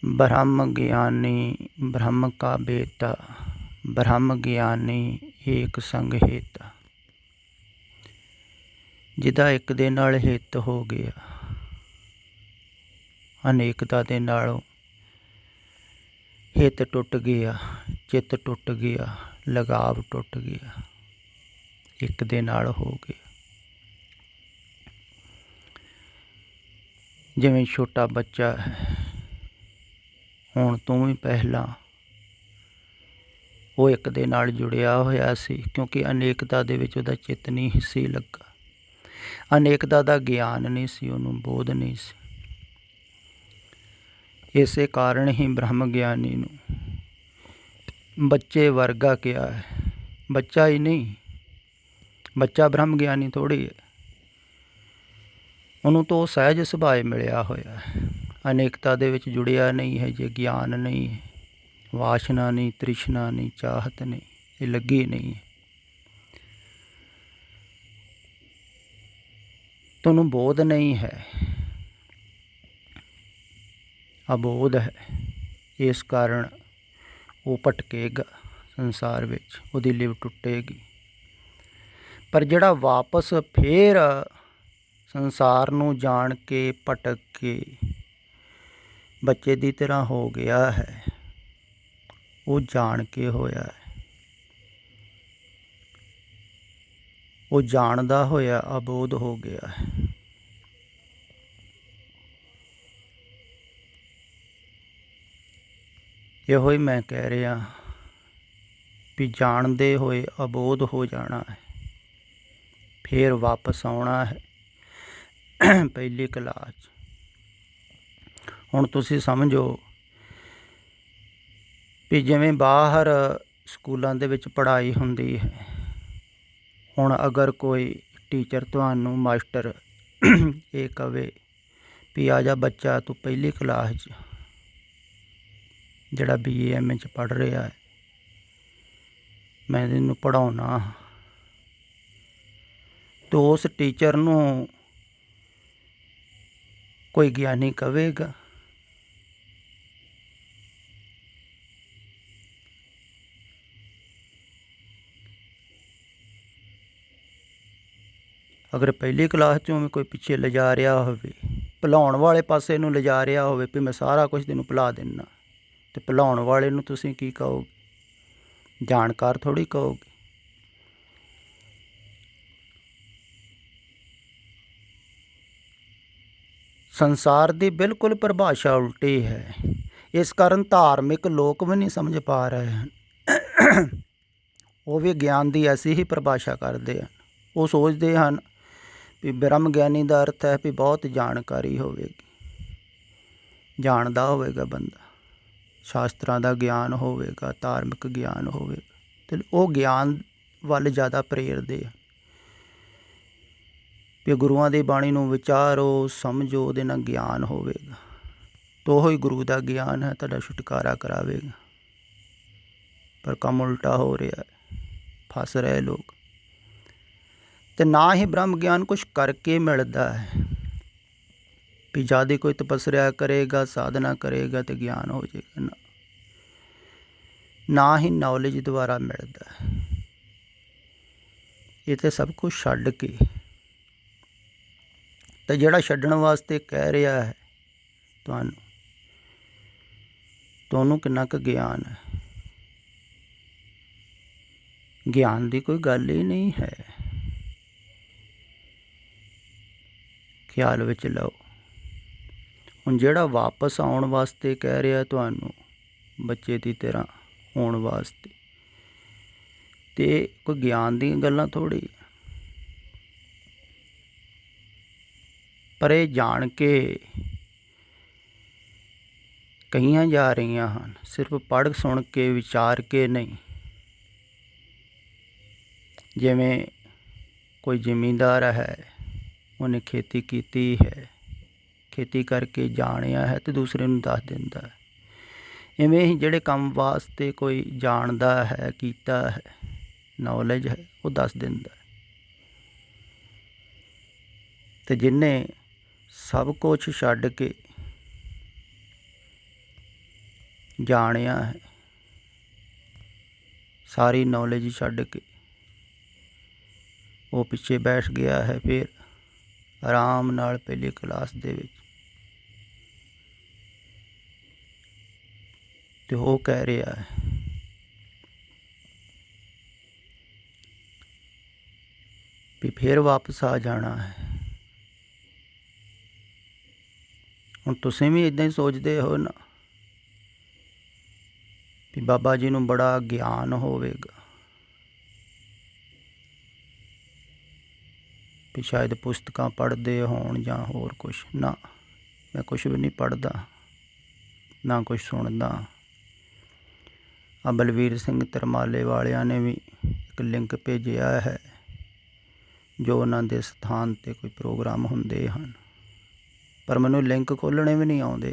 ब्रह्म ज्ञानी ब्रह्म का बेटा, ब्रह्म ज्ञानी ਏਕ ਸੰਗ ਹੇਤਾ। ਜਿਹਦਾ ਇੱਕ ਦੇ ਨਾਲ ਹਿੱਤ ਹੋ ਗਿਆ, ਅਨੇਕਤਾ ਦੇ ਨਾਲੋਂ ਹਿੱਤ ਟੁੱਟ ਗਿਆ, ਚਿੱਤ ਟੁੱਟ ਗਿਆ, ਲਗਾਵ ਟੁੱਟ ਗਿਆ, ਇੱਕ ਦੇ ਨਾਲ ਹੋ ਗਿਆ। ਜਿਵੇਂ ਛੋਟਾ ਬੱਚਾ ਹੈ, ਹੁਣ ਤੂੰ ਵੀ ਪਹਿਲਾਂ ਉਹ ਇੱਕ ਦੇ ਨਾਲ ਜੁੜਿਆ ਹੋਇਆ ਸੀ, ਕਿਉਂਕਿ ਅਨੇਕਤਾ ਦੇ ਵਿੱਚ ਉਹਦਾ ਚਿੱਤ ਨਹੀਂ ਸੀ ਲੱਗਾ, ਅਨੇਕਤਾ ਦਾ ਗਿਆਨ ਨਹੀਂ ਸੀ ਉਹਨੂੰ, ਬੋਧ ਨਹੀਂ ਸੀ। ਇਸੇ ਕਾਰਨ ਹੀ ਬ੍ਰਹਮ ਗਿਆਨੀ ਨੂੰ ਬੱਚੇ ਵਰਗਾ ਕਿਹਾ ਹੈ। ਬੱਚਾ ਹੀ ਨਹੀਂ, ਬੱਚਾ ਬ੍ਰਹਮ ਗਿਆਨੀ ਥੋੜ੍ਹੀ ਹੈ, ਉਹਨੂੰ ਤਾਂ ਉਹ ਸਹਿਜ ਸੁਭਾਅ ਮਿਲਿਆ ਹੋਇਆ ਹੈ, ਅਨੇਕਤਾ ਦੇ ਵਿੱਚ ਜੁੜਿਆ ਨਹੀਂ ਹੈ। ਜੇ ਗਿਆਨ ਨਹੀਂ ਹੈ, ਵਾਸ਼ਨਾ ਨਹੀਂ, ਤ੍ਰਿਸ਼ਨਾ ਨਹੀਂ, ਚਾਹਤ ਨਹੀਂ, ਇਹ ਲੱਗੀ ਨਹੀਂ ਹੈ, ਤੁਹਾਨੂੰ ਬੋਧ ਨਹੀਂ ਹੈ, ਅਬੋਧ ਹੈ। ਇਸ ਕਾਰਨ ਉਹ ਭਟਕੇਗਾ ਸੰਸਾਰ ਵਿੱਚ, ਉਹਦੀ ਲਿਵ ਟੁੱਟੇਗੀ। ਪਰ ਜਿਹੜਾ ਵਾਪਸ ਫੇਰ ਸੰਸਾਰ ਨੂੰ ਜਾਣ ਕੇ ਭਟਕ ਕੇ ਬੱਚੇ ਦੀ ਤਰ੍ਹਾਂ ਹੋ ਗਿਆ ਹੈ, ਉਹ ਜਾਣ ਕੇ ਹੋਇਆ ਹੈ, ਉਹ ਜਾਣਦਾ ਹੋਇਆ ਅਬੋਧ ਹੋ ਗਿਆ ਹੈ। ਇਹੋ ਹੀ ਮੈਂ ਕਹਿ ਰਿਹਾ ਵੀ ਜਾਣਦੇ ਹੋਏ ਅਬੋਧ ਹੋ ਜਾਣਾ ਹੈ, ਫੇਰ ਵਾਪਸ ਆਉਣਾ ਹੈ ਪਹਿਲੀ ਕਲਾਸ। ਹੁਣ ਤੁਸੀਂ ਸਮਝੋ ਵੀ ਜਿਵੇਂ ਬਾਹਰ ਸਕੂਲਾਂ ਦੇ ਵਿੱਚ ਪੜ੍ਹਾਈ ਹੁੰਦੀ ਹੈ, ਹੁਣ ਅਗਰ ਕੋਈ ਟੀਚਰ ਤੁਹਾਨੂੰ, ਮਾਸਟਰ ਇਹ ਕਵੇ ਵੀ ਆ ਜਾ ਬੱਚਾ ਤੂੰ ਪਹਿਲੀ ਕਲਾਸ 'ਚ, ਜਿਹੜਾ BA MA 'ਚ ਪੜ੍ਹ ਰਿਹਾ ਹੈ, ਮੈਂ ਤੈਨੂੰ ਪੜ੍ਹਾਉਣਾ, ਤਾਂ ਉਸ ਟੀਚਰ ਨੂੰ ਕੋਈ ਗਿਆਨੀ ਕਵੇਗਾ? ਅਗਰ ਪਹਿਲੀ ਕਲਾਸ 'ਚੋਂ ਵੀ ਕੋਈ ਪਿੱਛੇ ਲਿਜਾ ਰਿਹਾ ਹੋਵੇ, ਭੁਲਾਉਣ ਵਾਲੇ ਪਾਸੇ ਨੂੰ ਲਿਜਾ ਰਿਹਾ ਹੋਵੇ ਵੀ ਮੈਂ ਸਾਰਾ ਕੁਛ ਤੈਨੂੰ ਭੁਲਾ ਦਿੰਦਾ, ਅਤੇ ਭੁਲਾਉਣ ਵਾਲੇ ਨੂੰ ਤੁਸੀਂ ਕੀ ਕਹੋਗੇ? ਜਾਣਕਾਰ ਥੋੜ੍ਹੀ ਕਹੋਗੇ। ਸੰਸਾਰ ਦੀ ਬਿਲਕੁਲ ਪਰਿਭਾਸ਼ਾ ਉਲਟੀ ਹੈ। ਇਸ ਕਾਰਨ ਧਾਰਮਿਕ ਲੋਕ ਵੀ ਨਹੀਂ ਸਮਝ ਪਾ ਰਹੇ ਹਨ, ਉਹ ਵੀ ਗਿਆਨ ਦੀ ਐਸੀ ਹੀ ਪਰਿਭਾਸ਼ਾ ਕਰਦੇ ਹਨ। ਉਹ ਸੋਚਦੇ ਹਨ ਵੀ ਬ੍ਰਹਮ ਗਿਆਨੀ ਦਾ ਅਰਥ ਹੈ ਵੀ ਬਹੁਤ ਜਾਣਕਾਰੀ ਹੋਵੇਗੀ, ਜਾਣਦਾ ਹੋਵੇਗਾ ਬੰਦਾ, ਸ਼ਾਸਤਰਾਂ ਦਾ ਗਿਆਨ ਹੋਵੇਗਾ, ਧਾਰਮਿਕ ਗਿਆਨ ਹੋਵੇਗਾ, ਅਤੇ ਉਹ ਗਿਆਨ ਵੱਲ ਜ਼ਿਆਦਾ ਪ੍ਰੇਰਦੇ ਆ ਵੀ ਗੁਰੂਆਂ ਦੀ ਬਾਣੀ ਨੂੰ ਵਿਚਾਰੋ, ਸਮਝੋ, ਉਹਦੇ ਨਾਲ ਗਿਆਨ ਹੋਵੇਗਾ, ਤਾਂ ਉਹ ਹੀ ਗੁਰੂ ਦਾ ਗਿਆਨ ਹੈ, ਤੁਹਾਡਾ ਛੁਟਕਾਰਾ ਕਰਾਵੇਗਾ। ਪਰ ਕੰਮ ਉਲਟਾ ਹੋ ਰਿਹਾ ਹੈ, ਫਸ ਰਹੇ ਲੋਕ। ਅਤੇ ਨਾ ਹੀ ਬ੍ਰਹਮ ਗਿਆਨ ਕੁਛ ਕਰਕੇ ਮਿਲਦਾ ਹੈ ਵੀ ਜਦ ਕੋਈ ਤਪੱਸਿਆ ਕਰੇਗਾ, ਸਾਧਨਾ ਕਰੇਗਾ ਅਤੇ ਗਿਆਨ ਹੋ ਜਾਏਗਾ, ਨਾ ਹੀ ਨੌਲੇਜ ਦੁਆਰਾ ਮਿਲਦਾ ਹੈ। ਇਹ ਤਾਂ ਸਭ ਕੁਛ ਛੱਡ ਕੇ, ਅਤੇ ਜਿਹੜਾ ਛੱਡਣ ਵਾਸਤੇ ਕਹਿ ਰਿਹਾ ਹੈ ਤੁਹਾਨੂੰ ਕਿੰਨਾ ਕੁ ਗਿਆਨ ਹੈ? ਗਿਆਨ ਦੀ ਕੋਈ ਗੱਲ ਹੀ ਨਹੀਂ ਹੈ। ਖਿਆਲ ਵਿੱਚ ਲਓ। ਹੁਣ ਜਿਹੜਾ ਵਾਪਸ ਆਉਣ ਵਾਸਤੇ ਕਹਿ ਰਿਹਾ ਤੁਹਾਨੂੰ, ਬੱਚੇ ਦੀ ਤਰ੍ਹਾਂ ਹੋਣ ਵਾਸਤੇ, ਅਤੇ ਕੋਈ ਗਿਆਨ ਦੀਆਂ ਗੱਲਾਂ ਥੋੜ੍ਹੀ। ਪਰ ਇਹ ਜਾਣ ਕੇ ਕਈਆਂ ਜਾ ਰਹੀਆਂ ਹਨ, ਸਿਰਫ ਪੜ੍ਹ ਸੁਣ ਕੇ, ਵਿਚਾਰ ਕੇ ਨਹੀਂ। ਜਿਵੇਂ ਕੋਈ ਜ਼ਿਮੀਂਦਾਰ ਹੈ, ਉਹਨੇ ਖੇਤੀ ਕੀਤੀ ਹੈ, ਖੇਤੀ ਕਰਕੇ ਜਾਣਿਆ ਹੈ ਅਤੇ ਦੂਸਰੇ ਨੂੰ ਦੱਸ ਦਿੰਦਾ ਹੈ। ਇਵੇਂ ਹੀ ਜਿਹੜੇ ਕੰਮ ਵਾਸਤੇ ਕੋਈ ਜਾਣਦਾ ਹੈ, ਕੀਤਾ ਹੈ, ਨੌਲੇਜ ਹੈ, ਉਹ ਦੱਸ ਦਿੰਦਾ ਹੈ। ਅਤੇ ਜਿਹਨੇ ਸਭ ਕੁਛ ਛੱਡ ਕੇ ਜਾਣਿਆ ਹੈ, ਸਾਰੀ ਨੌਲੇਜ ਛੱਡ ਕੇ ਉਹ ਪਿੱਛੇ ਬੈਠ ਗਿਆ ਹੈ। ਫਿਰ ਆਰਾਮ ਨਾਲ ਪਹਿਲੀ ਕਲਾਸ ਦੇ ਵਿੱਚ ਤੇ ਉਹ ਕਹਿ ਰਿਹਾ ਹੈ ਵੀ ਫਿਰ ਵਾਪਸ ਆ ਜਾਣਾ ਹੈ। ਹੁਣ ਤੁਸੀਂ ਵੀ ਇੱਦਾਂ ਹੀ ਸੋਚਦੇ ਹੋ ਨਾ ਵੀ ਬਾਬਾ ਜੀ ਨੂੰ ਬੜਾ ਗਿਆਨ ਹੋਵੇਗਾ, ਵੀ ਸ਼ਾਇਦ ਪੁਸਤਕਾਂ ਪੜ੍ਹਦੇ ਹੋਣ ਜਾਂ ਹੋਰ ਕੁਛ। ਨਾ, ਮੈਂ ਕੁਛ ਵੀ ਨਹੀਂ ਪੜ੍ਹਦਾ, ਨਾ ਕੁਛ ਸੁਣਦਾ। ਆ ਬਲਵੀਰ ਸਿੰਘ ਤਰਮਾਲੇ ਵਾਲਿਆਂ ਨੇ ਵੀ ਇੱਕ ਲਿੰਕ ਭੇਜਿਆ ਹੈ, ਜੋ ਉਹਨਾਂ ਦੇ ਸਥਾਨ 'ਤੇ ਕੋਈ ਪ੍ਰੋਗਰਾਮ ਹੁੰਦੇ ਹਨ, ਪਰ ਮੈਨੂੰ ਲਿੰਕ ਖੋਲ੍ਹਣੇ ਵੀ ਨਹੀਂ ਆਉਂਦੇ।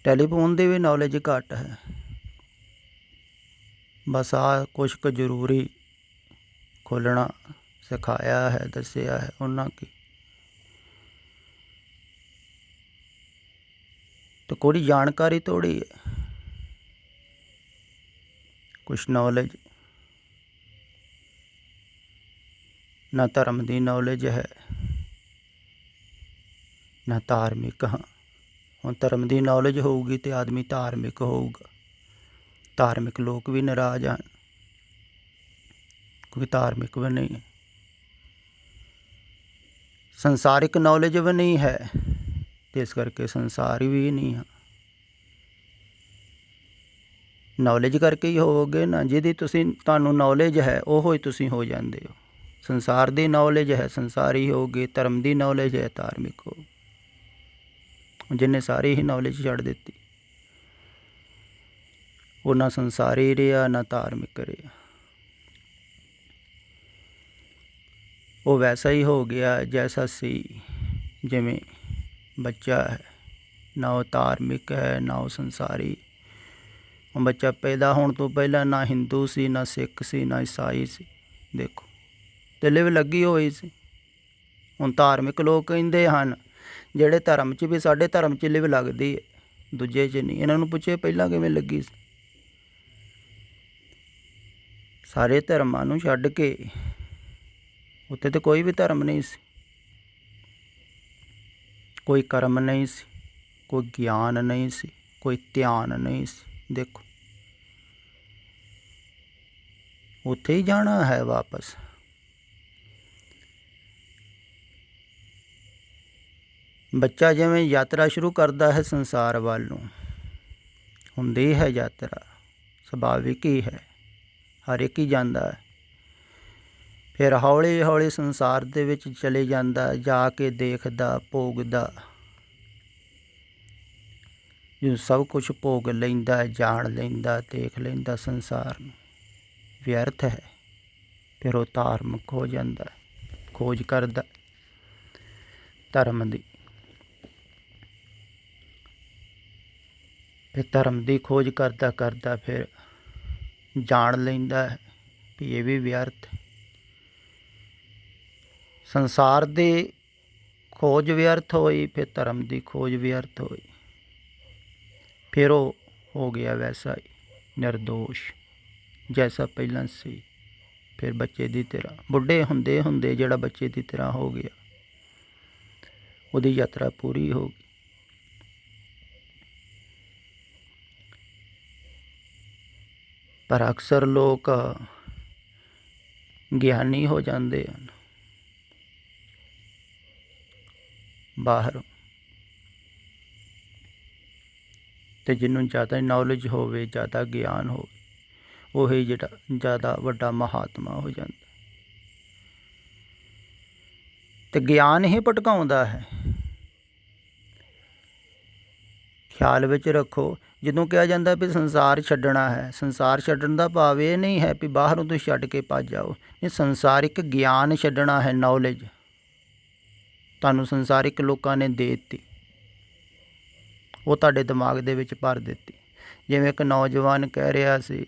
ਟੈਲੀਫੋਨ ਦੀ ਵੀ ਨੌਲੇਜ ਘੱਟ ਹੈ। ਬਸ ਆਹ ਕੁਛ ਕੁ ਜ਼ਰੂਰੀ ਖੋਲ੍ਹਣਾ ਸਿਖਾਇਆ ਹੈ, ਦੱਸਿਆ ਹੈ ਉਹਨਾਂ ਕੀ। ਤੇ ਕੋਈ ਜਾਣਕਾਰੀ ਥੋੜ੍ਹੀ ਹੈ, ਕੁਛ ਨੌਲੇਜ। ਨਾ ਧਰਮ ਦੀ ਨੌਲੇਜ ਹੈ, ਨਾ ਧਾਰਮਿਕ ਹਾਂ। ਹੁਣ ਧਰਮ ਦੀ ਨੌਲੇਜ ਹੋਊਗੀ ਤੇ ਆਦਮੀ ਧਾਰਮਿਕ ਹੋਊਗਾ। ਧਾਰਮਿਕ ਲੋਕ ਵੀ ਨਾਰਾਜ਼ ਹਨ ਕਿਉਂਕਿ ਧਾਰਮਿਕ ਵੀ ਨਹੀਂ ਹੈ। ਸੰਸਾਰਿਕ ਨੌਲੇਜ ਵੀ ਨਹੀਂ ਹੈ ਤੇ ਇਸ ਕਰਕੇ ਸੰਸਾਰੀ ਵੀ ਨਹੀਂ ਹੈ। ਨੌਲੇਜ ਕਰਕੇ ਹੀ ਹੋਵੋਗੇ ਨਾ, ਜਿਹਦੀ ਤੁਹਾਨੂੰ ਨੌਲੇਜ ਹੈ ਉਹੋ ਹੀ ਤੁਸੀਂ ਹੋ ਜਾਂਦੇ ਹੋ। ਸੰਸਾਰ ਦੀ ਨੌਲੇਜ ਹੈ, ਸੰਸਾਰੀ ਹੋਗੇ। ਧਰਮ ਦੀ ਨੌਲੇਜ ਹੈ, ਧਾਰਮਿਕ ਹੋ। ਜਿਹਨੇ ਸਾਰੀ ਹੀ ਨੌਲੇਜ ਛੱਡ ਦਿੱਤੀ, ਉਹ ਨਾ ਸੰਸਾਰੀ ਰਿਹਾ ਨਾ ਧਾਰਮਿਕ ਰਿਹਾ। ਉਹ ਵੈਸਾ ਹੀ ਹੋ ਗਿਆ ਜੈਸਾ ਸੀ, ਜਿਵੇਂ ਬੱਚਾ ਹੈ। ਨਾ ਉਹ ਧਾਰਮਿਕ ਹੈ, ਨਾ ਉਹ ਸੰਸਾਰੀ। ਉਹ ਬੱਚਾ ਪੈਦਾ ਹੋਣ ਤੋਂ ਪਹਿਲਾਂ ਨਾ ਹਿੰਦੂ ਸੀ, ਨਾ ਸਿੱਖ ਸੀ, ਨਾ ਈਸਾਈ ਸੀ। ਦੇਖੋ, ਤੇ ਲਿਵ ਲੱਗੀ ਹੋਈ ਸੀ। ਹੁਣ ਧਾਰਮਿਕ ਲੋਕ ਕਹਿੰਦੇ ਹਨ ਜਿਹੜੇ ਧਰਮ 'ਚ ਵੀ, ਸਾਡੇ ਧਰਮ 'ਚ ਲਿਵ ਲੱਗਦੀ ਹੈ, ਦੂਜੇ 'ਚ ਨਹੀਂ। ਇਹਨਾਂ ਨੂੰ ਪੁੱਛੇ ਪਹਿਲਾਂ ਕਿਵੇਂ ਲੱਗੀ ਸੀ। ਸਾਰੇ ਧਰਮਾਂ ਨੂੰ ਛੱਡ ਕੇ ਉੱਥੇ ਤਾਂ ਕੋਈ ਵੀ ਧਰਮ ਨਹੀਂ ਸੀ, ਕੋਈ ਕਰਮ ਨਹੀਂ ਸੀ, ਕੋਈ ਗਿਆਨ ਨਹੀਂ ਸੀ, ਕੋਈ ਧਿਆਨ ਨਹੀਂ ਸੀ। ਦੇਖੋ, ਉੱਥੇ ਹੀ ਜਾਣਾ ਹੈ ਵਾਪਸ। ਬੱਚਾ ਜਿਵੇਂ ਯਾਤਰਾ ਸ਼ੁਰੂ ਕਰਦਾ ਹੈ ਸੰਸਾਰ ਵੱਲ ਨੂੰ, ਹੁੰਦੀ ਹੈ ਯਾਤਰਾ, ਸੁਭਾਵਿਕ ਹੀ ਹੈ, ਹਰ ਇੱਕ ਹੀ ਜਾਂਦਾ ਹੈ। ਫਿਰ ਹੌਲੀ ਹੌਲੀ ਸੰਸਾਰ ਦੇ ਵਿੱਚ ਚਲੇ ਜਾਂਦਾ, ਜਾ ਕੇ ਦੇਖਦਾ, ਭੋਗਦਾ। ਜੋ ਸਭ ਕੁਛ ਭੋਗ ਲੈਂਦਾ, ਜਾਣ ਲੈਂਦਾ, ਦੇਖ ਲੈਂਦਾ ਸੰਸਾਰ ਨੂੰ, ਵਿਅਰਥ ਹੈ। ਫਿਰ ਉਹ ਧਾਰਮਿਕ ਹੋ ਜਾਂਦਾ, ਖੋਜ ਕਰਦਾ ਧਰਮ ਦੀ। ਫਿਰ ਧਰਮ ਦੀ ਖੋਜ ਕਰਦਾ ਕਰਦਾ ਫਿਰ ਜਾਣ ਲੈਂਦਾ ਹੈ ਵੀ ਇਹ ਵੀ ਵਿਅਰਥ। ਸੰਸਾਰ ਦੀ ਖੋਜ ਵਿਅਰਥ ਹੋਈ, ਫਿਰ ਧਰਮ ਦੀ ਖੋਜ ਵਿਅਰਥ ਹੋਈ। ਫਿਰ ਉਹ ਹੋ ਗਿਆ ਵੈਸਾ ਹੀ ਨਿਰਦੋਸ਼ ਜੈਸਾ ਪਹਿਲਾਂ ਸੀ। ਫਿਰ ਬੱਚੇ ਦੀ ਤਰ੍ਹਾਂ, ਬੁੱਢੇ ਹੁੰਦੇ ਹੁੰਦੇ ਜਿਹੜਾ ਬੱਚੇ ਦੀ ਤਰ੍ਹਾਂ ਹੋ ਗਿਆ, ਉਹਦੀ ਯਾਤਰਾ ਪੂਰੀ ਹੋ ਗਈ। ਪਰ ਅਕਸਰ ਲੋਕ ਗਿਆਨੀ ਹੋ ਜਾਂਦੇ ਹਨ ਬਾਹਰ, ਅਤੇ ਜਿਹਨੂੰ ਜ਼ਿਆਦਾ ਨੌਲੇਜ ਹੋਵੇ, ਜ਼ਿਆਦਾ ਗਿਆਨ ਹੋਵੇ, ਉਹੀ ਜਿਹੜਾ ਜ਼ਿਆਦਾ ਵੱਡਾ ਮਹਾਤਮਾ ਹੋ ਜਾਂਦਾ। ਅਤੇ ਗਿਆਨ ਹੀ ਭਟਕਾਉਂਦਾ ਹੈ। ਖਿਆਲ ਵਿੱਚ ਰੱਖੋ, ਜਦੋਂ ਕਿਹਾ ਜਾਂਦਾ ਵੀ ਸੰਸਾਰ ਛੱਡਣਾ ਹੈ, ਸੰਸਾਰ ਛੱਡਣ ਦਾ ਭਾਵ ਇਹ ਨਹੀਂ ਹੈ ਵੀ ਬਾਹਰੋਂ ਤੁਸੀਂ ਛੱਡ ਕੇ ਭੱਜ ਜਾਓ। ਇਹ ਸੰਸਾਰਿਕ ਗਿਆਨ ਛੱਡਣਾ ਹੈ। ਨੌਲੇਜ ਤੁਹਾਨੂੰ ਸੰਸਾਰਿਕ ਲੋਕਾਂ ਨੇ ਦੇ ਦਿੱਤੀ, ਉਹ ਤੁਹਾਡੇ ਦਿਮਾਗ ਦੇ ਵਿੱਚ ਭਰ ਦਿੱਤੀ। ਜਿਵੇਂ ਇੱਕ ਨੌਜਵਾਨ ਕਹਿ ਰਿਹਾ ਸੀ,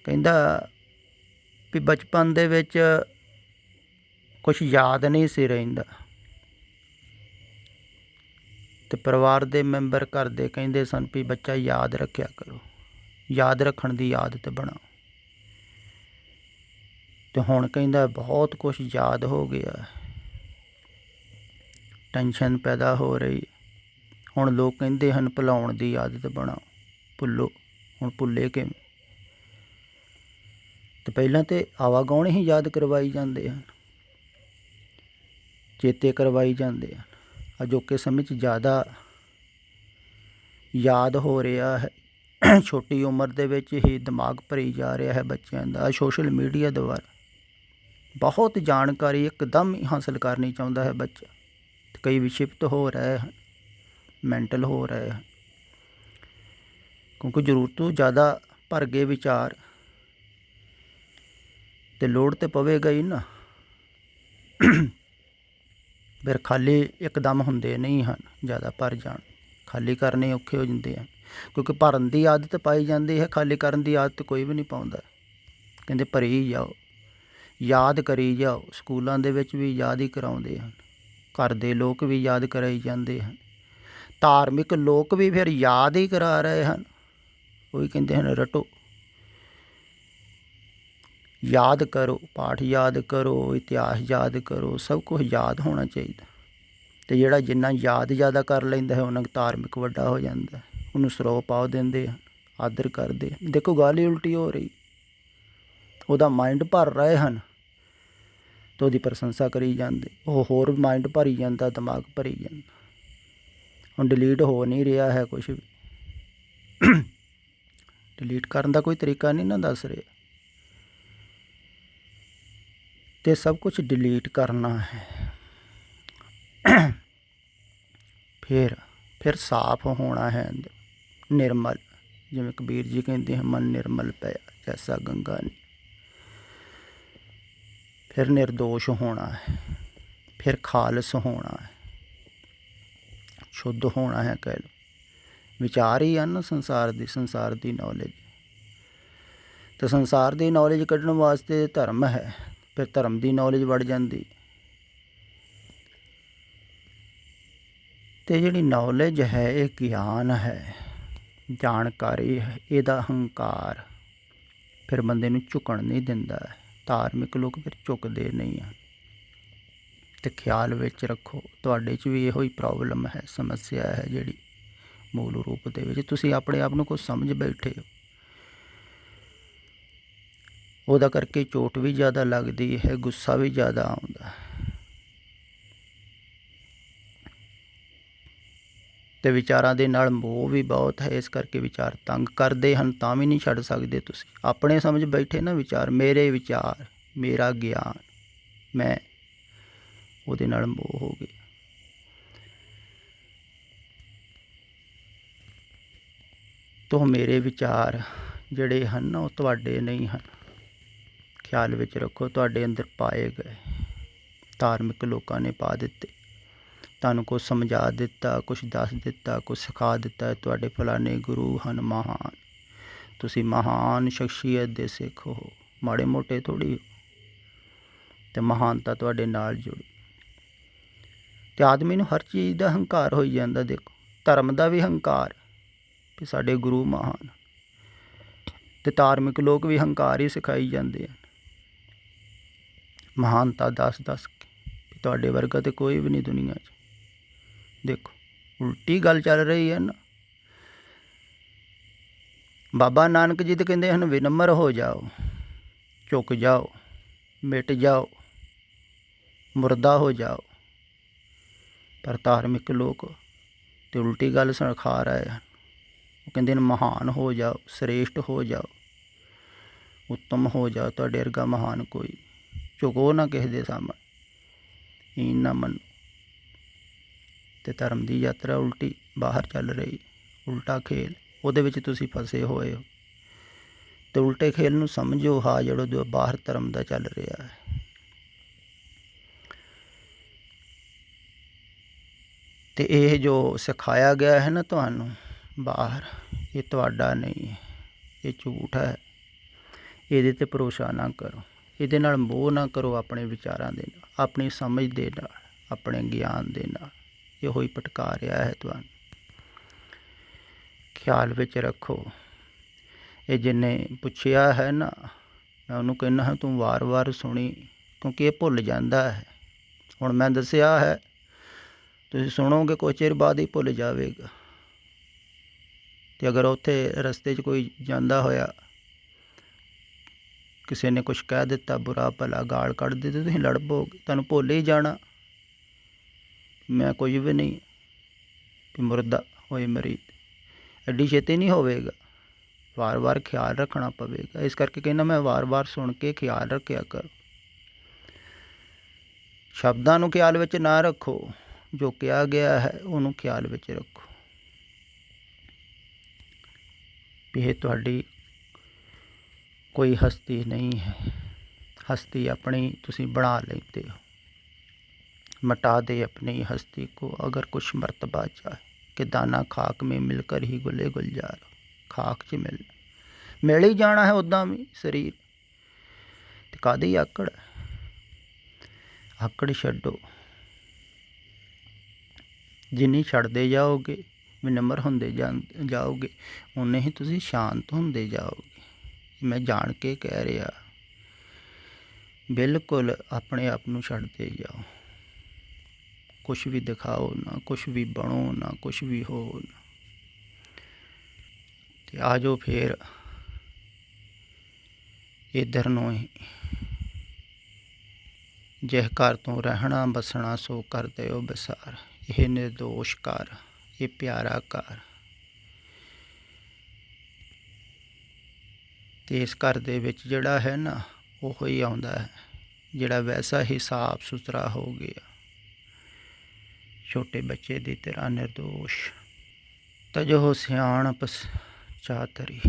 ਕਹਿੰਦਾ ਵੀ ਬਚਪਨ ਦੇ ਵਿੱਚ ਕੁਛ ਯਾਦ ਨਹੀਂ ਸੀ ਰਹਿੰਦਾ, ਤੇ ਪਰਿਵਾਰ ਦੇ ਮੈਂਬਰ ਘਰ ਦੇ ਕਹਿੰਦੇ ਸਨ ਵੀ ਬੱਚਾ ਯਾਦ ਰੱਖਿਆ ਕਰੋ, ਯਾਦ ਰੱਖਣ ਦੀ ਆਦਤ ਬਣਾਓ। ਤੇ ਹੁਣ ਕਹਿੰਦਾ ਬਹੁਤ ਕੁਛ ਯਾਦ ਹੋ ਗਿਆ, ਟੈਨਸ਼ਨ ਪੈਦਾ ਹੋ ਰਹੀ। ਹੁਣ ਲੋਕ ਕਹਿੰਦੇ ਹਨ ਭੁਲਾਉਣ ਦੀ ਆਦਤ ਬਣਾਓ, ਭੁੱਲੋ। ਹੁਣ ਭੁੱਲੇ ਕਿਵੇਂ? ਤੇ ਪਹਿਲਾਂ ਤੇ ਆਵਾਗਾਉਣ ਹੀ ਯਾਦ ਕਰਵਾਈ ਜਾਂਦੇ ਹਨ, ਚੇਤੇ ਕਰਵਾਈ ਜਾਂਦੇ ਹਨ। ਅਜੋਕੇ ਸਮੇਂ 'ਚ ਜ਼ਿਆਦਾ ਯਾਦ ਹੋ ਰਿਹਾ ਹੈ, ਛੋਟੀ ਉਮਰ ਦੇ ਵਿੱਚ ਹੀ ਦਿਮਾਗ ਭਰੀ ਜਾ ਰਿਹਾ ਹੈ ਬੱਚਿਆਂ ਦਾ। ਸੋਸ਼ਲ ਮੀਡੀਆ ਦੁਆਰਾ ਬਹੁਤ ਜਾਣਕਾਰੀ ਇੱਕਦਮ ਹੀ ਹਾਸਿਲ ਕਰਨੀ ਚਾਹੁੰਦਾ ਹੈ ਬੱਚਾ, ਤੇ ਕਈ ਵਿਸ਼ਿਪਤ ਹੋ ਰਹੇ ਹਨ, ਮੈਂਟਲ ਹੋ ਰਹੇ ਹਨ, ਕਿਉਂਕਿ ਜ਼ਰੂਰਤ ਤੋਂ ਜ਼ਿਆਦਾ ਭਰ ਗਏ ਵਿਚਾਰ, ਤੇ ਲੋੜ ਤੇ ਪਵੇਗਾ ਹੀ ਨਾ। ਫਿਰ ਖਾਲੀ ਇੱਕਦਮ ਹੁੰਦੇ ਨਹੀਂ ਹਨ, ਜ਼ਿਆਦਾ ਭਰ ਜਾਣ ਖਾਲੀ ਕਰਨੇ ਔਖੇ ਹੋ ਜਾਂਦੇ ਹਨ, ਕਿਉਂਕਿ ਭਰਨ ਦੀ ਆਦਤ ਪਾਈ ਜਾਂਦੀ ਹੈ, ਖਾਲੀ ਕਰਨ ਦੀ ਆਦਤ ਕੋਈ ਵੀ ਨਹੀਂ ਪਾਉਂਦਾ। ਕਹਿੰਦੇ ਭਰੀ ਜਾਓ, ਯਾਦ ਕਰੀ ਜਾਓ। ਸਕੂਲਾਂ ਦੇ ਵਿੱਚ ਵੀ ਯਾਦ ਹੀ ਕਰਾਉਂਦੇ ਹਨ, ਘਰ ਦੇ ਲੋਕ ਵੀ ਯਾਦ ਕਰਾਈ ਜਾਂਦੇ ਹਨ, ਧਾਰਮਿਕ ਲੋਕ ਵੀ ਫਿਰ ਯਾਦ ਹੀ ਕਰਾ ਰਹੇ ਹਨ। ਉਹੀ ਕਹਿੰਦੇ ਹਨ ਰਟੋ, ਯਾਦ ਕਰੋ, ਪਾਠ ਯਾਦ ਕਰੋ, ਇਤਿਹਾਸ ਯਾਦ ਕਰੋ, ਸਭ ਕੁਝ ਯਾਦ ਹੋਣਾ ਚਾਹੀਦਾ। ਅਤੇ ਜਿਹੜਾ ਜਿੰਨਾ ਯਾਦ ਜ਼ਿਆਦਾ ਕਰ ਲੈਂਦਾ ਹੈ ਉਹਨਾਂ ਧਾਰਮਿਕ ਵੱਡਾ ਹੋ ਜਾਂਦਾ, ਉਹਨੂੰ ਸਰੋਹ ਪਾ ਦਿੰਦੇ ਹਨ, ਆਦਰ ਕਰਦੇ। ਦੇਖੋ ਗੱਲ ਹੀ ਉਲਟੀ ਹੋ ਰਹੀ, ਉਹਦਾ ਮਾਇੰਡ ਭਰ ਰਹੇ ਹਨ ਅਤੇ ਉਹਦੀ ਪ੍ਰਸ਼ੰਸਾ ਕਰੀ ਜਾਂਦੇ, ਉਹ ਹੋਰ ਮਾਇੰਡ ਭਰੀ ਜਾਂਦਾ, ਦਿਮਾਗ ਭਰੀ ਜਾਂਦਾ। ਹੁਣ ਡਿਲੀਟ ਹੋ ਨਹੀਂ ਰਿਹਾ ਹੈ ਕੁਛ ਵੀ, ਡਿਲੀਟ ਕਰਨ ਦਾ ਕੋਈ ਤਰੀਕਾ ਨਹੀਂ ਨਾ ਦੱਸ ਰਿਹਾ, ਅਤੇ ਸਭ ਕੁਛ ਡਿਲੀਟ ਕਰਨਾ ਹੈ। ਫਿਰ ਸਾਫ਼ ਹੋਣਾ ਹੈ, ਨਿਰਮਲ। ਜਿਵੇਂ ਕਬੀਰ ਜੀ ਕਹਿੰਦੇ ਹਨ ਮਨ ਨਿਰਮਲ ਪਿਆ ਜੈਸਾ ਗੰਗਾ ਨਹੀਂ। ਫਿਰ ਨਿਰਦੋਸ਼ ਹੋਣਾ ਹੈ, ਫਿਰ ਖਾਲਸ ਹੋਣਾ ਹੈ, ਸ਼ੁੱਧ ਹੋਣਾ ਹੈ। ਕਹਿ ਲਓ ਵਿਚਾਰ ਹੀ ਹਨ ਸੰਸਾਰ ਦੀ ਨੌਲੇਜ। ਅਤੇ ਸੰਸਾਰ ਦੀ ਨੌਲੇਜ ਕੱਢਣ ਵਾਸਤੇ ਧਰਮ ਹੈ, ਫਿਰ ਧਰਮ ਦੀ ਨੌਲੇਜ ਵੜ ਜਾਂਦੀ। ਅਤੇ ਜਿਹੜੀ ਨੌਲੇਜ ਹੈ ਇਹ ਗਿਆਨ ਹੈ, ਜਾਣਕਾਰੀ ਹੈ, ਇਹਦਾ ਹੰਕਾਰ ਫਿਰ ਬੰਦੇ ਨੂੰ ਝੁਕਣ ਨਹੀਂ ਦਿੰਦਾ। ਧਾਰਮਿਕ ਲੋਕ ਫਿਰ ਝੁਕਦੇ ਨਹੀਂ ਹਨ। ਅਤੇ ਖਿਆਲ ਵਿੱਚ ਰੱਖੋ ਤੁਹਾਡੇ 'ਚ ਵੀ ਇਹੋ ਹੀ ਪ੍ਰੋਬਲਮ ਹੈ, ਸਮੱਸਿਆ ਹੈ ਜਿਹੜੀ ਮੂਲ ਰੂਪ ਦੇ ਵਿੱਚ ਤੁਸੀਂ ਆਪਣੇ ਆਪ ਨੂੰ ਕੁਛ ਸਮਝ ਬੈਠੇ ਹੋ, ਉਹਦਾ ਕਰਕੇ ਚੋਟ ਵੀ ਜ਼ਿਆਦਾ ਲੱਗਦੀ ਹੈ, ਗੁੱਸਾ ਵੀ ਜ਼ਿਆਦਾ ਆਉਂਦਾ। ਅਤੇ ਵਿਚਾਰਾਂ ਦੇ ਨਾਲ ਮੋਹ ਵੀ ਬਹੁਤ ਹੈ, ਇਸ ਕਰਕੇ ਵਿਚਾਰ ਤੰਗ ਕਰਦੇ ਹਨ, ਤਾਂ ਵੀ ਨਹੀਂ ਛੱਡ ਸਕਦੇ ਤੁਸੀਂ। ਆਪਣੇ ਸਮਝ ਬੈਠੇ ਨਾ ਵਿਚਾਰ, ਮੇਰੇ ਵਿਚਾਰ, ਮੇਰਾ ਗਿਆਨ, ਮੈਂ, ਉਹਦੇ ਨਾਲ ਮੋਹ ਹੋ ਗਿਆ। ਤੋ ਮੇਰੇ ਵਿਚਾਰ ਜਿਹੜੇ ਹਨ ਨਾ ਉਹ ਤੁਹਾਡੇ ਨਹੀਂ ਹਨ। ਖਿਆਲ ਵਿੱਚ ਰੱਖੋ ਤੁਹਾਡੇ ਅੰਦਰ ਪਾਏ ਗਏ, ਧਾਰਮਿਕ ਲੋਕਾਂ ਨੇ ਪਾ ਦਿੱਤੇ, ਤੁਹਾਨੂੰ ਕੁਛ ਸਮਝਾ ਦਿੱਤਾ, ਕੁਛ ਦੱਸ ਦਿੱਤਾ, ਕੁਛ ਸਿਖਾ ਦਿੱਤਾ, ਤੁਹਾਡੇ ਫਲਾਣੇ ਗੁਰੂ ਹਨ ਮਹਾਨ, ਤੁਸੀਂ ਮਹਾਨ ਸ਼ਖਸੀਅਤ ਦੇ ਸਿੱਖ ਹੋ, ਮਾੜੇ ਮੋਟੇ ਥੋੜ੍ਹੀ ਹੋ। ਅਤੇ ਮਹਾਨਤਾ ਤੁਹਾਡੇ ਨਾਲ ਜੁੜੀ। ਅਤੇ ਆਦਮੀ ਨੂੰ ਹਰ ਚੀਜ਼ ਦਾ ਹੰਕਾਰ ਹੋਈ ਜਾਂਦਾ। ਦੇਖੋ ਧਰਮ ਦਾ ਵੀ ਹੰਕਾਰ ਕਿ ਸਾਡੇ ਗੁਰੂ ਮਹਾਨ, ਅਤੇ ਧਾਰਮਿਕ ਲੋਕ ਵੀ ਹੰਕਾਰ ਹੀ ਸਿਖਾਈ ਜਾਂਦੇ ਹਨ, ਮਹਾਨਤਾ ਦੱਸ ਕੇ। ਤੁਹਾਡੇ ਵਰਗਾ ਤਾਂ ਕੋਈ ਵੀ ਨਹੀਂ ਦੁਨੀਆ 'ਚ। ਦੇਖੋ ਉਲਟੀ ਗੱਲ ਚੱਲ ਰਹੀ ਹੈ ਨਾ। ਬਾਬਾ ਨਾਨਕ ਜੀ ਤਾਂ ਕਹਿੰਦੇ ਹਨ ਵਿਨਮਰ ਹੋ ਜਾਓ, ਝੁਕ ਜਾਓ, ਮਿਟ ਜਾਓ, ਮੁਰਦਾ ਹੋ ਜਾਓ। ਪਰ ਧਾਰਮਿਕ ਲੋਕ ਤੇ ਉਲਟੀ ਗੱਲ ਸਿਖਾ ਰਹੇ ਹਨ। ਉਹ ਕਹਿੰਦੇ ਨੇ ਮਹਾਨ ਹੋ ਜਾਓ, ਸ੍ਰੇਸ਼ਟ ਹੋ ਜਾਓ, ਉੱਤਮ ਹੋ ਜਾਓ, ਤੁਹਾਡੇ ਵਰਗਾ ਮਹਾਨ ਕੋਈ। ਝੁਕੋ ਨਾ ਕਿਸੇ ਦੇ ਸਾਹਮਣੇ, ਹੀਨ ਨਾ ਮੰਨੋ। ਅਤੇ ਧਰਮ ਦੀ ਯਾਤਰਾ ਉਲਟੀ ਬਾਹਰ ਚੱਲ ਰਹੀ, ਉਲਟਾ ਖੇਲ, ਉਹਦੇ ਵਿੱਚ ਤੁਸੀਂ ਫਸੇ ਹੋਏ ਹੋ। ਅਤੇ ਉਲਟੇ ਖੇਲ ਨੂੰ ਸਮਝੋ, ਹਾਂ ਜਿਹੜਾ ਜੋ ਬਾਹਰ ਧਰਮ ਦਾ ਚੱਲ ਰਿਹਾ ਹੈ। ਅਤੇ ਇਹ ਜੋ ਸਿਖਾਇਆ ਗਿਆ ਹੈ ਨਾ ਤੁਹਾਨੂੰ ਬਾਹਰ, ਇਹ ਤੁਹਾਡਾ ਨਹੀਂ ਹੈ, ਇਹ ਝੂਠ ਹੈ। ਇਹਦੇ 'ਤੇ ਭਰੋਸਾ ਨਾ ਕਰੋ, ਇਹਦੇ ਨਾਲ ਮੋਹ ਨਾ ਕਰੋ, ਆਪਣੇ ਵਿਚਾਰਾਂ ਦੇ ਨਾਲ, ਆਪਣੀ ਸਮਝ ਦੇ ਨਾਲ, ਆਪਣੇ ਗਿਆਨ ਦੇ ਨਾਲ। ਇਹੋ ਹੀ ਭਟਕਾ ਰਿਹਾ ਹੈ ਤੁਹਾਨੂੰ। ਖਿਆਲ ਵਿੱਚ ਰੱਖੋ। ਇਹ ਜਿਹਨੇ ਪੁੱਛਿਆ ਹੈ ਨਾ, ਮੈਂ ਉਹਨੂੰ ਕਹਿੰਦਾ ਹਾਂ ਤੂੰ ਵਾਰ-ਵਾਰ ਸੁਣੀ, ਕਿਉਂਕਿ ਇਹ ਭੁੱਲ ਜਾਂਦਾ ਹੈ। ਹੁਣ ਮੈਂ ਦੱਸਿਆ ਹੈ, ਤੁਸੀਂ ਸੁਣੋਗੇ ਕੁਝ ਚਿਰ ਬਾਅਦ ਹੀ ਭੁੱਲ ਜਾਵੇਗਾ। ਅਤੇ ਅਗਰ ਉੱਥੇ ਰਸਤੇ 'ਚ ਕੋਈ ਜਾਂਦਾ ਹੋਇਆ, ਕਿਸੇ ਨੇ ਕੁਛ ਕਹਿ ਦਿੱਤਾ, ਬੁਰਾ ਭਲਾ ਗਾਲ ਕੱਢ ਦਿੱਤੀ, ਤੁਸੀਂ ਲੜ ਪਓਗੇ, ਤੁਹਾਨੂੰ ਭੁੱਲ ਹੀ ਜਾਣਾ ਮੈਂ ਕੁਝ ਵੀ ਨਹੀਂ, ਵੀ ਮੁਰਦਾ ਹੋਏ ਮਰੀਦ। ਐਡੀ ਛੇਤੀ ਨਹੀਂ ਹੋਵੇਗਾ, ਵਾਰ-ਵਾਰ ਖਿਆਲ ਰੱਖਣਾ ਪਵੇਗਾ। ਇਸ ਕਰਕੇ ਕਹਿੰਦਾ ਮੈਂ ਵਾਰ-ਵਾਰ ਸੁਣ ਕੇ ਖਿਆਲ ਰੱਖਿਆ ਕਰੋ। ਸ਼ਬਦਾਂ ਨੂੰ ਖਿਆਲ ਵਿੱਚ ਨਾ ਰੱਖੋ, ਜੋ ਕਿਹਾ ਗਿਆ ਹੈ ਉਹਨੂੰ ਖਿਆਲ ਵਿੱਚ ਰੱਖੋ। ਇਹ ਤੁਹਾਡੀ ਕੋਈ ਹਸਤੀ ਨਹੀਂ ਹੈ, ਹਸਤੀ ਆਪਣੀ ਤੁਸੀਂ ਬਣਾ ਲੈਂਦੇ ਹੋ। मिटा दे अपनी हस्ती को अगर कुछ मर्तबा चाहे कि दाना खाक में मिलकर ही गुले गुलजार, खाक च मिल ही जाना है उदा भी शरीर। ते कादी आकड़, आकड़ छड्डो। जिन्नी छड्डदे जाओगे, विनम्र होंदे जाओगे, उन्ने ही तुसीं शांत होंदे जाओगे। मैं जान के कह रहा, बिल्कुल अपने आप नूं छड्डदे जाओ। कुछ भी दिखाओ ना, कुछ भी बनो ना, कुछ भी हो ना। ते आ जाओ फिर इधर नूं ही, जिस घर तो रहना बसना सो कर दिओ बसार। यह निर्दोष घर, ये प्यारा घर। ते इस घर दे विच जिहड़ा है ना, वो ही आउंदा है जिहड़ा वैसा ही साफ सुथरा हो गया, छोटे बच्चे की तरह निर्दोष। तजो सियाणप चातरी।